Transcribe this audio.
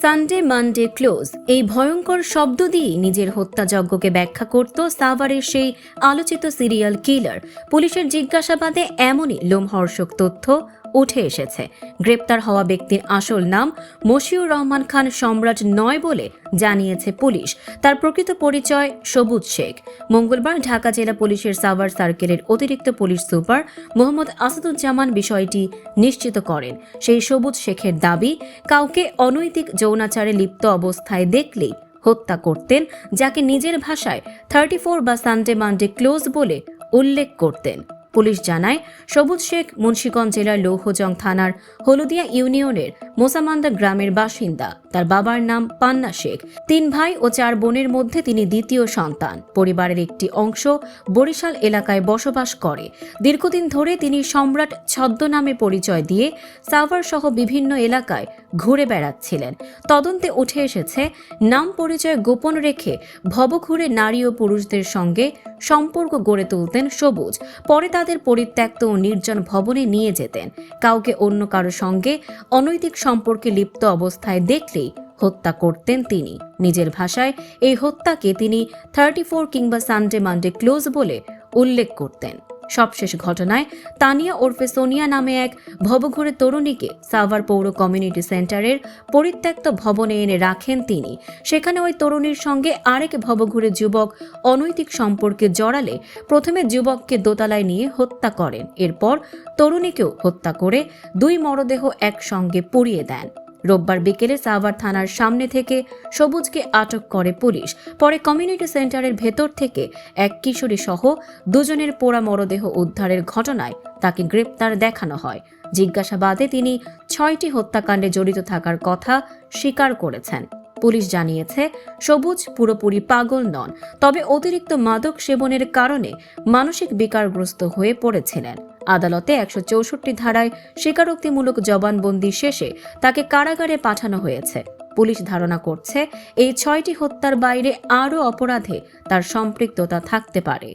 Sunday Monday close এই ভয়ঙ্কর শব্দ দিয়ে নিজের হত্যাযজ্ঞকে ব্যাখ্যা করত সাভারের সেই আলোচিত সিরিয়াল কিলার। পুলিশের জিজ্ঞাসাবাদে এমনই লোমহর্ষক তথ্য উঠে এসেছে। গ্রেপ্তার হওয়া ব্যক্তির আসল নাম মশিউর রহমান খান সম্রাট নয় বলে জানিয়েছে পুলিশ। তার প্রকৃত পরিচয় সবুজ শেখ। মঙ্গলবার ঢাকা জেলা পুলিশের সাভার সার্কেলের অতিরিক্ত পুলিশ সুপার মোহাম্মদ আসাদুজ্জামান বিষয়টি নিশ্চিত করেন। সেই সবুজ শেখের দাবি, কাউকে অনৈতিক যৌনাচারে লিপ্ত অবস্থায় দেখলেই হত্যা করতেন, যাকে নিজের ভাষায় 34 বা সানডে মানডে ক্লোজ বলে উল্লেখ করতেন। পুলিশ জানায়, সবুজ শেখ মুন্সিগঞ্জ জেলার লৌহজং থানার হলদিয়া ইউনিয়নের মোসামান্দা গ্রামের বাসিন্দা। তার বাবার নাম পান্না শেখ। 3 ভাই ও 4 বোনের মধ্যে তিনি দ্বিতীয় সন্তান। পরিবারের একটি অংশ বরিশাল এলাকায় বসবাস করে। দীর্ঘদিন ধরে তিনি সম্রাট ছদ্মনামে পরিচয় দিয়ে সাভার সহ বিভিন্ন এলাকায় ঘুরে বেড়াচ্ছিলেন। তদন্তে উঠে এসেছে, নাম পরিচয় গোপন রেখে ভবঘুরে নারী ও পুরুষদের সঙ্গে সম্পর্ক গড়ে তুলতেন সবুজ। পরে তাদের পরিত্যক্ত ও নির্জন ভবনে নিয়ে যেতেন। কাউকে অন্য কারো সঙ্গে অনৈতিক সম্পর্কে লিপ্ত অবস্থায় দেখলেই হত্যা করতেন তিনি। নিজের ভাষায় এই হত্যাকে তিনি 34 কিংবা সানডে মানডে ক্লোজ বলে উল্লেখ করতেন। সবশেষ ঘটনায় তানিয়া ওরফে সোনিয়া নামে এক ভবঘুরে তরুণীকে সাভার পৌর কমিউনিটি সেন্টারের পরিত্যক্ত ভবনে এনে রাখেন তিনি। সেখানে ওই তরুণীর সঙ্গে আরেক ভবঘুরে যুবক অনৈতিক সম্পর্কে জড়ালে প্রথমে যুবককে দোতলায় নিয়ে হত্যা করেন। এরপর তরুণীকেও হত্যা করে 2 মরদেহ একসঙ্গে পুড়িয়ে দেন। রোববার বিকেলে সাভার থানার সামনে থেকে সবুজকে আটক করে পুলিশ। পরে কমিউনিটি সেন্টারের ভেতর থেকে এক কিশোরী সহ 2 জনের পোড়া মরদেহ উদ্ধারের ঘটনায় তাকে গ্রেপ্তার দেখানো হয়। জিজ্ঞাসাবাদে তিনি 6টি হত্যাকাণ্ডে জড়িত থাকার কথা স্বীকার করেছেন। পুলিশ জানিয়েছে, সবুজ পুরোপুরি পাগল নন, তবে অতিরিক্ত মাদক সেবনের কারণে মানসিক বিকারগ্রস্ত হয়ে পড়েছিলেন। আদালতে 164 ধারায় স্বীকারোক্তিমূলক জবানবন্দি শেষে তাকে কারাগারে পাঠানো হয়েছে। পুলিশ ধারণা করছে, এই 6টি হত্যার বাইরে আরও অপরাধে তার সম্পৃক্ততা থাকতে পারে।